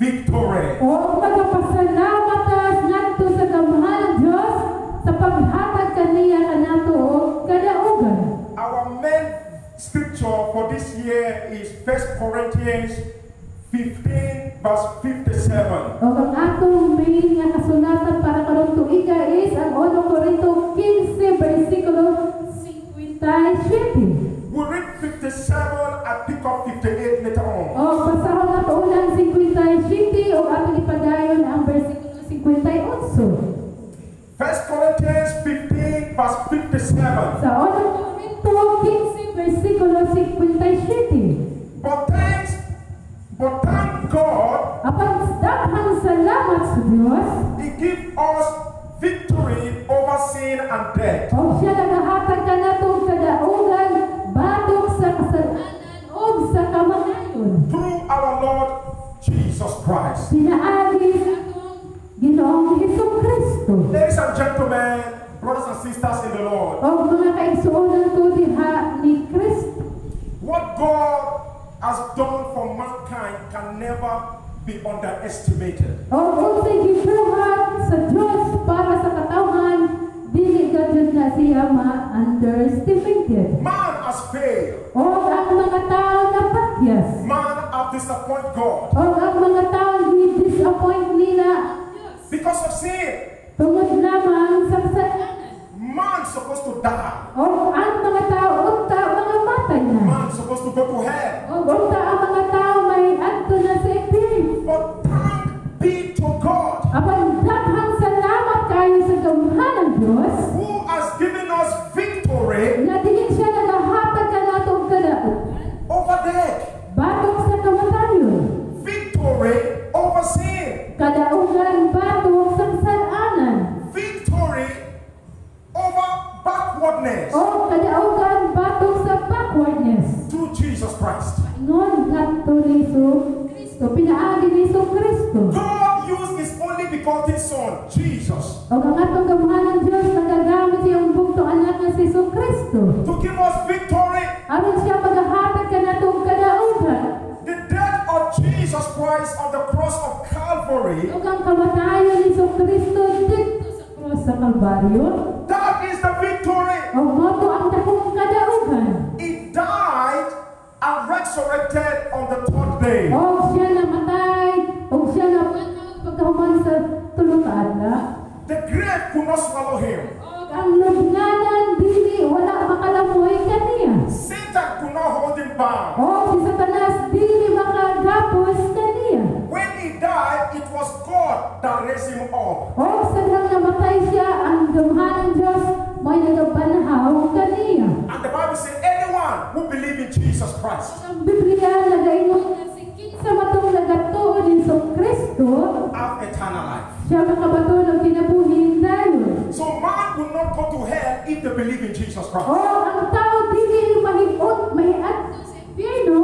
victory. O magpasalamat ngadto sa gamhanan Dios sa paghatag kaniya kanato og kadaugan. Our main scripture for this year is 1 Corinthians 15 verse 57. O ang atong main nga kasulatan para karong tuiga is ang 1 Corinto 15 versikulo 57. We read 57 and pick up 58 later on. O basahon nato unang 57 o atong ipadayon ang versikulo 58. 1 Corinthians 15 verse 57. Sa 1 Corinto 15 versikulo 57. But thank God, Apan daghang salamat sa Dios, He gives us victory over sin and death. o siya nagahatag kanato kadaugan batok sa kasalanan o sa kamatayon. Through our Lord Jesus Christ. Pinaagi sa atong Ginoong Hesukristo. Ladies and gentlemen, brothers and sisters in the Lord, O mga kaigsuonan ko diha ni Kristo. what God has done for mankind can never be underestimated. O unsay gibuhat sa Dios para sa katawhan, dili gayud na siya ma-underestimated. Man has failed. O ang mga tao napakyas. Man has disappointed God O ang mga tao di-disappoint nila ang Diyos. because of sin. Tungod lamang sa kasalanan. Man supposed to die. O ang mga tao unta mga matay na. Man supposed to go to hell. O unta ang mga tao may adto na sa impyerno. But thank be to God Apan daghang salamat kayo sa gamhanan Diyos who has given us victory na dili siya nagahatag kanato og kadaugan over death, batok sa kamatayon. victory over sin, Kadaugan batok sa kasalanan. victory over backwardness O kadaugan batok sa backwardness. through Jesus Christ. Ingon ngadto ni Kristo, pinaagi ni Kristo. God used His only begotten Son, Jesus, O ang atong gamhanan Diyos nagagamit siyang bugtong anak nga si Kristo. to give us victory. Aron siya magahatag kanato og kadaugan. The death of Jesus Christ on the cross of Calvary, O ang kamatayon ni Kristo dito sa cross sa Kalbaryo. that is the victory. O moto ang dakong kadaugan. He died and resurrected on the third day. O siya namatay, o siya nabanag pagkahuman sa tulong ka adlaw. The grave could not swallow Him. O ang lubnganan dili wala makalamoy kaniya. Satan could not hold Him bound. O si Satanas dili makagapos kaniya. When He died, it was God that raised Him up. O sa nang namatay siya, ang gamhanan Diyos may nagabanhaw kaniya. And the Bible says, anyone who believes in Jesus Christ Ang Biblia nagaingon na si kinsa matong nagatuon ni Kristo, have eternal life. siya makabaton og kinabuhi dayon. So man will not go to hell if they believe in Jesus O Christ. ang tao dili mahimot mahiadto sa impyerno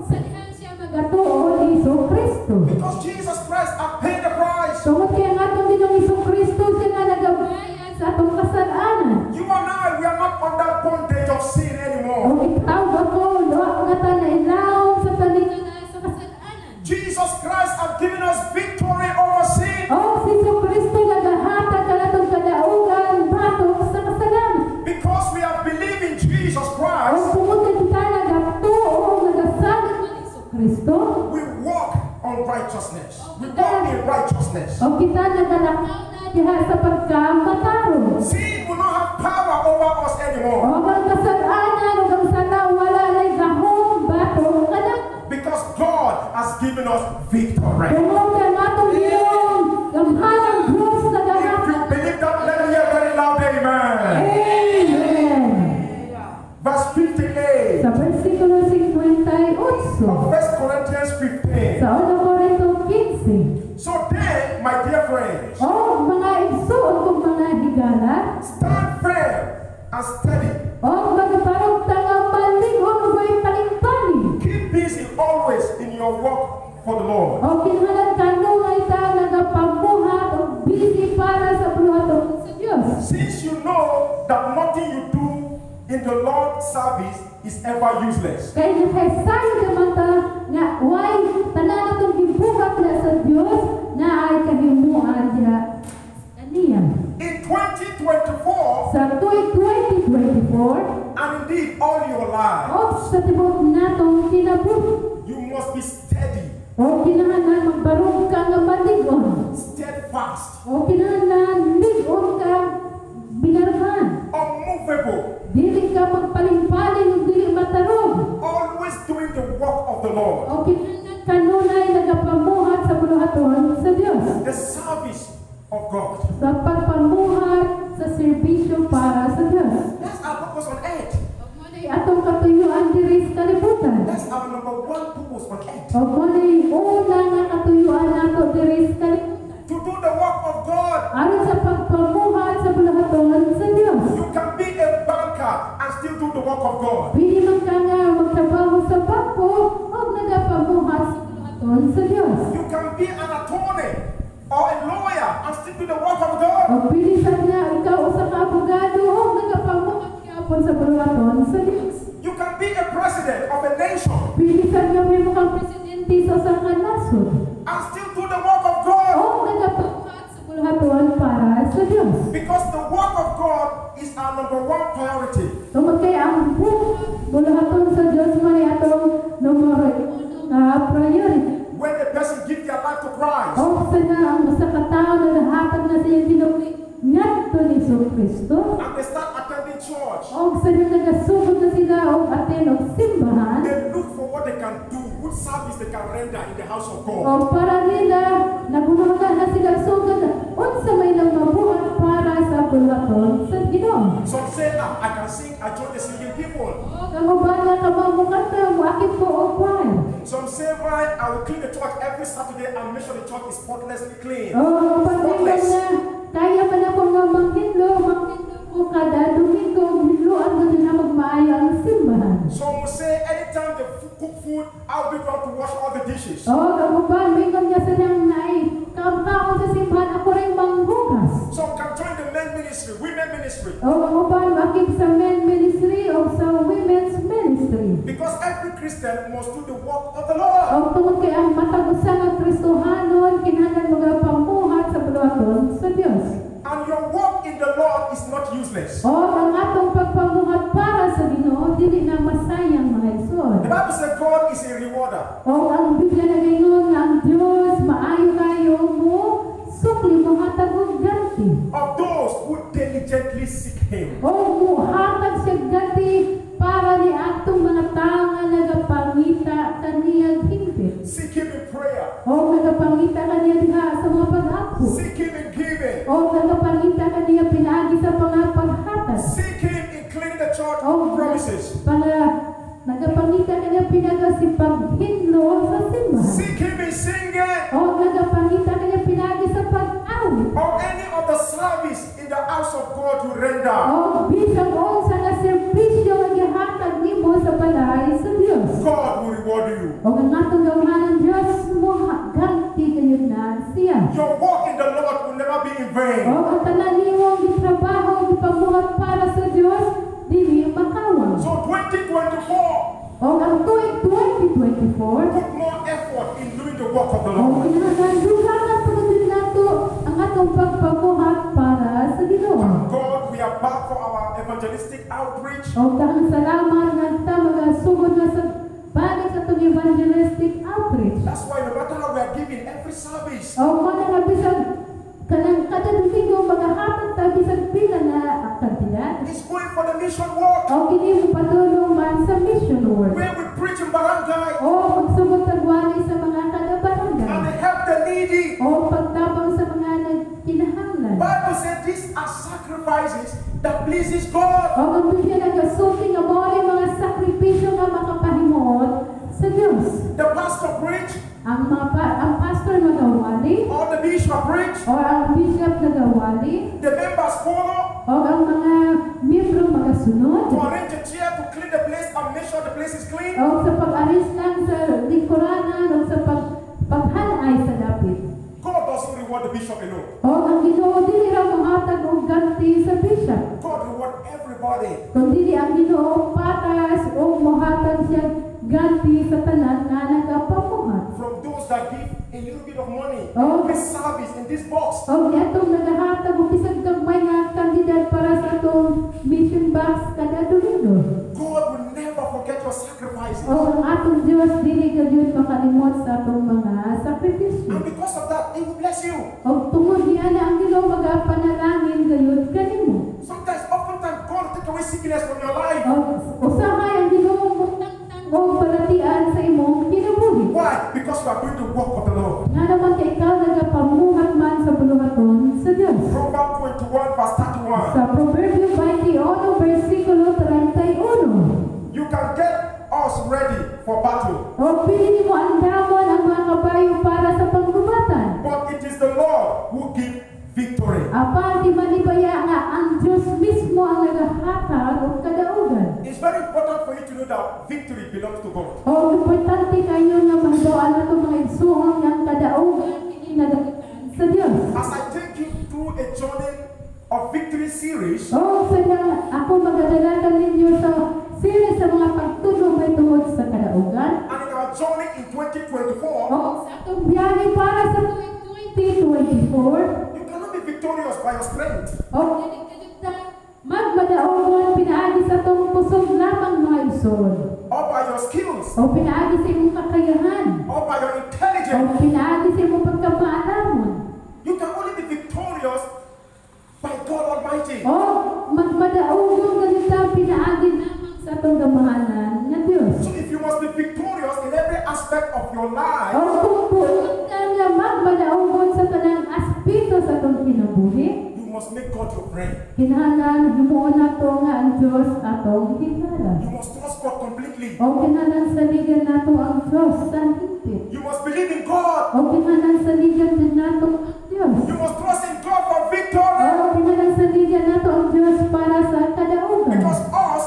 sa diha siya magatuon ni Kristo. Because Jesus Christ has paid the price. Tungod kay ang atong Ginoong Kristo siya nga nagabayad sa atong kasalanan. You and I, we are not under bondage of sin O anymore. ikaw ako, luwa nga ta nailawom sa talingan sa kasalanan. Jesus Christ has given us victory over sin. O si Kristo nagahatag kanatong kadaugan batok sa kasalanan. Because we have believed in Jesus O Christ, tungod kay kita nagatuo nagasalig man ni Kristo. we walk on righteousness. We walk in righteousness. O kita nagalakaw na diha sa pagkamatarong. Sin will not have power over us O anymore. ang kasalanan o ang sana wala lay gahom batok kanak. Because God has given us victory. Tungod kay ang atong Ginoong gamhanan Diyos If you nagahatag. believe that, let me hear very loud amen. Amen. Verse 58 Sa versikulo 58 of 1 Corinthians 15. sa 1 Corinto 15. So then, my dear friends, O mga igsuon kong mga higala, stand firm and steady. o magparog tanga palingon o may paling-paling. Keep busy always in your work for the Lord. O kinahanglan kano nga ita nagapamuhat o busy para sa buhaton sa Dios. Since you know that nothing you do in the Lord's service is ever useless. Kaya nakasayo naman ta nga why tanan atong gibuhat na sa 24. And indeed, all your life, O sa tibuok natong kinabuhi. you must be steady, O kinahanglan magbarog ka nga malig-on. steadfast, O kinahanglan lig-on ka binarhan. unmovable, Dili ka magpaling-paling ug dili matarog. always doing the work of the Lord. O kinahanglan kanunay nagapamuhat sa buluhaton sa Dios. The service of God. Sa pagpamuhat sa serbisyo para sa Dios. That's our purpose on earth. O munay atong katuyuan diri sa kalibutan. That's our number one purpose on earth. O munay una nga katuyuan nato diri sa kalibutan. To do the work of God. Aron sa pagpamuhat sa buluhaton sa Dios. You can be a banker and still do the work of God. Pili man ka nga magtrabaho sa bangko o nagapamuhat sa buluhaton sa Dios. You can be an attorney or a lawyer and still do the work of God. O pili sa nga ikaw usa ka abogado o nagapamuhat gyapon sa buluhaton sa Dios. You can be a president of a nation Pili sa nga may mga presidente sa usa ka nasod and still do the work of God. o nagapamuhat sa buluhaton para sa Dios. Because the work of God is our number one priority. Tungod kay ang buluhaton sa Dios may atong numero priority. When a person gives their life to Christ, O sa nga ang usa ka tawo na nahatag na sa iyang ginugli ngadto ni Kristo. and they start attending church, O sa nga nagasugod na sila og aten og simbahan. they look for what they can do, which service they can render in the house of God. O para nila nagunawagan na sila sugod unsa may nang mabuhat para sa buluhaton sa Ginoo. Some say, I can sing, I join the singing people. Ang uban nga kamamukanta mo akit mo og choir. Some say, I will clean the church every Saturday and make sure the church is spotlessly clean. O ang pagdingon nga kaya man ako nga manghidlo ko kada Domingo hiluan ko na magmaayo ang simbahan. Some will say, anytime they cook food, I'll be going to wash all the dishes. O ang uban mingon nga sa nang naay kaon sa simbahan ako ring manghugas. Some can join the men ministry, women ministry. O ang uban makip sa men ministry o sa women's ministry. Because every Christian must do the work of the Lord. O tungod kay ang matag usa nga Kristohanon kinahanglan magapamuhat sa buluhaton sa Dios. And your work in the Lord is not useless. O ang atong pagpamuhat para sa Ginoo dili na masayang mga igsoon. The Bible says God is a rewarder. O ang Biblia nagaingon nga ang Dios maayo kayo mo sukli mo hatag og ganti. Of those who diligently seek Him. O muhatag siya ganti para ni atong mga tawo nga nagapangita kaniyang hingpit. Seek Him in prayer. O nagapangita kaniya diha sa mga pag-ako. Seek Him in giving. O nagapangita kaniya pinaagi sa mga paghatag. Seek Him in cleaning the church O promises. nagapangita kaniya pinaga si paghinlo sa simbahan. Seek Him in singing. O nagapangita kaniya pinaagi sa pag-awit. Or any of the service in the house of God you render. O bisang o sa nga serbisyo nga gihatag nimo sa balay sa Dios. God will reward you. O ang atong gawhan ng Dios mo ganti kayo na siya. Your work in the Lord will never be in vain. O ang tanan nimo gitrabaho gipamuhat para sa Dios dili makawang. So 2024, O ang tuig 2024 put more effort in doing the work of the o Lord. kinahanglan dugangan pagudin nato ang atong pagpamuhat para sa Ginoo. God, we are back for our evangelistic outreach. O dahil salamat nga ta magasugod na sa balik sa itong evangelistic outreach. That's why no matter how we are giving every service, O kung na bisag kanang kada Domingo magahatag ta bisag pila na aktividad. it's going for the mission work. O kini mo patulong man sa mission work. Where we preach in barangay O magsugod tagwali sa mga and kada-barangay. help the needy. O pagtabang sa mga nagkinahanglan. Bible says these are sacrifices that pleases God. O ang Biblia nagasulti nga mo ang mga sakripisyo nga makapahimuot sa Dios. The pastor preach Ang pastor nagawali or the bishop preach. o ang bishop nagawali The members follow o ang mga miyembro magasunod to arrange a chair to clean the place and make sure the place is clean. o sa pag-aris lang sa lingkuranan o sa paghanay sa dapit. God doesn't reward the bishop alone. O ang Ginoo dili ra mohatag og ganti sa bishop. God reward everybody. Kundi ang Ginoo patas o mohatag siya ganti sa tanan nga nagapamuhat. From those that give a little bit of money, Oh. this service in this box. O atong nagahatag og bisag kag may nga kandidat para sa atong mission box kada sacrifices. O ang atong Diyos dili gayud makalimot sa atong mga sakripisyo. And because of that, He will bless you. O tungod niya na ang Ginoo magapanalangin gayud kanimo. Sometimes, oftentimes, God will take away sickness from your life. O usahay ang Ginoo mutang o palatian sa imong kinabuhi. Why? Because you are going to walk of the Lord. Nga naman kay ikaw nagapamuhat man sa buluhaton sa Dios. Proverbs 21 verse 31. Sa Proverbio 21 versikulo 31. You can get us ready for battle, O pili mo ang damon ang mga kabayo para sa panggubatan. but it is the Lord who gives victory. Apan di manibaya nga ang Diyos mismo ang nagahatag og kadaugan. It's very important for you to know that victory belongs to God. O importante kayo nga mahibawaan nato mga igsuon nga ang kadaugan kini nagagikan sa Dios. As I take you through a journey of victory series, O sadya ako magadalagan ninyo sa series sa mga pagtulong may tungod sa kadaugan. and in our journey in 2024, O sa atong biyahe para sa tuig 2024. you cannot be victorious by your strength. O magmadaogon pinaagi sa tong pusog lamang mga igsoon. Or by your skills, O pinaagi sa imong kakayahan. or by your O intelligence. pinaagi sa imong pagkamaalamon. You can only be victorious by God Almighty. O magmadaogon ganito pinaagi lamang sa tong gamahanan nga Dios. So if you must be victorious in every aspect of your O life, kung buot ka nga magmadaogon sa tanang aspeto sa tong kinabuhi, you must make God your friend. kinahanglan himuon nato nga ang Dios atong higala. You must trust God completely. O kinahanglan saligan nato ang Dios sa higpit. You must believe in God. O kinahanglan saligan din nato ang Dios. You must trust in God for victory. O kinahanglan saligan nato ang Dios para sa kadaugan. Because us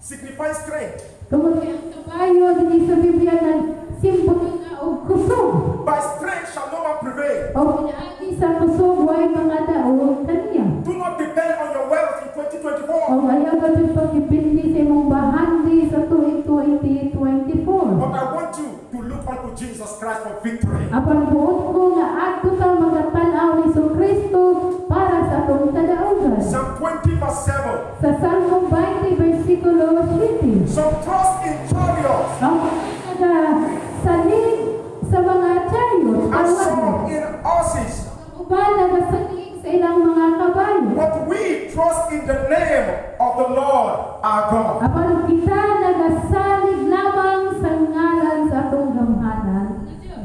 signifies strength. Tungod kay ang kabayo dinhi sa Biblia nang simbolo nga og kusog. By strength shall no man prevail. O pinaagi sa kusog way mga daog kaniya. Do not depend on your wealth in 2024. O ayaw ka din pagipindi sa imong bahandi sa tuig 2024. But I want you to look unto Jesus Christ for victory. Apan buot ko nga adto ta magatan-aw ni Kristo para sa atong kadaugan. Psalm 20 verse 7. Sa Salmo 20 versikulo 7. So trust in chariots Ang salig sa mga chariot, and some in horses. uban nagasalig sa ilang mga kabayo. But we trust in the name of the Lord our God. Apan kita nagasalig lamang sa ngalan sa atong gamhanan.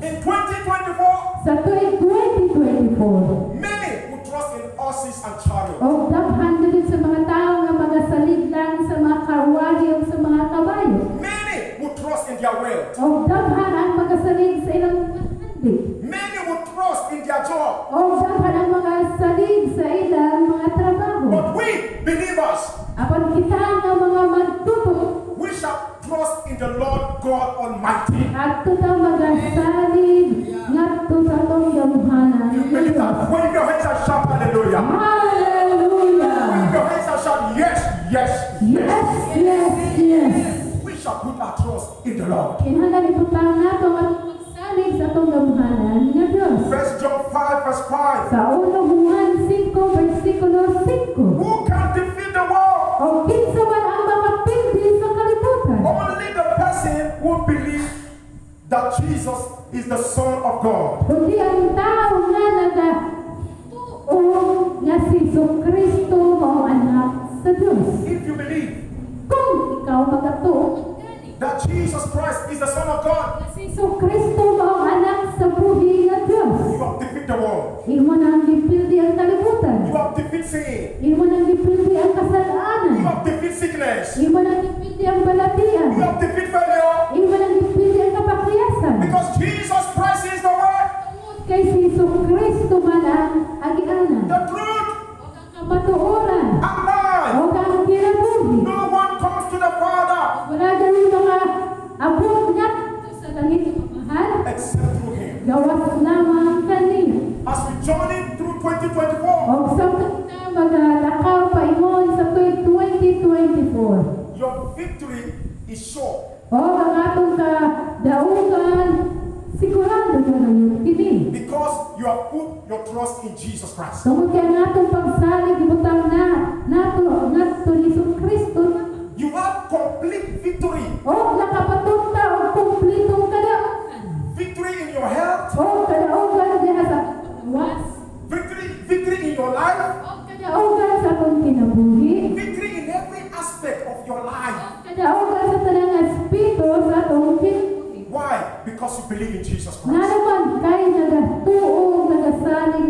In 2024, Sa tuig 2024, many will trust in horses and chariots. o daghan din sa mga tao nga magasalig lang sa mga karwahe o sa mga kabayo. Many will trust in their wealth. O daghan ang magasalig sa ilang handi. Many will trust in their job. O daghan ang mga salig sa ilang mga trabaho. But we, believers, Apan kita nga mga magtuto we shall trust in the Lord God Almighty. at tuta magasalig ngadto sa atong gamhanan. You believe that? Wave your hands and shout hallelujah. Hallelujah! Wave your hands and shout yes, yes, Yes, yes, yes. We shall put our trust in the Lord. Kinahanglan ibutang nato at magsalig sa atong gamhanan nga Dios. 1 John 5 verse 5. Sa 1 Juan 5 versikulo 5. Who can defeat the world? O kinsa man ang makapindi sa kalibutan? Only the person who believes that Jesus is the Son of God. Kundi ang tao nga nagatuo nga si Kristo mao anak sa Dios. If you believe Kung ikaw magatuo that Jesus Christ is the Son of God, nga si Kristo mao anak sa buhi nga Dios, you have defeated the world. imo nang gipildi ang kalibutan. You have defeated sin. Imo nang gipildi ang You kasalanan. have defeated sickness. Imo nang gipildi ang balatian. You have defeated failure. Imo nang gipildi ang kapakyasan. Because Jesus Christ is the Word, Kay si Kristo man ang agianan. the truth, O ang kamatuoran. and life. O ang kinabuhi. No one comes to the Father Wala gawin mga abot nga sa langit ng mahal. except through Him. Gawas lamang kaniya. As we journey through 2024, O sa kita magalakaw paingon sa tuig 2024. your victory is sure. O ang atong kadaugan, sigurado na ngayon kini. Because you have put your trust in Jesus Christ. Tungod kay ang atong pagsalig, ibutang na nato ni Kristo. You have complete victory. O nakapat Because you believe in Jesus Nga Christ. naman kay nagatuong nagasaling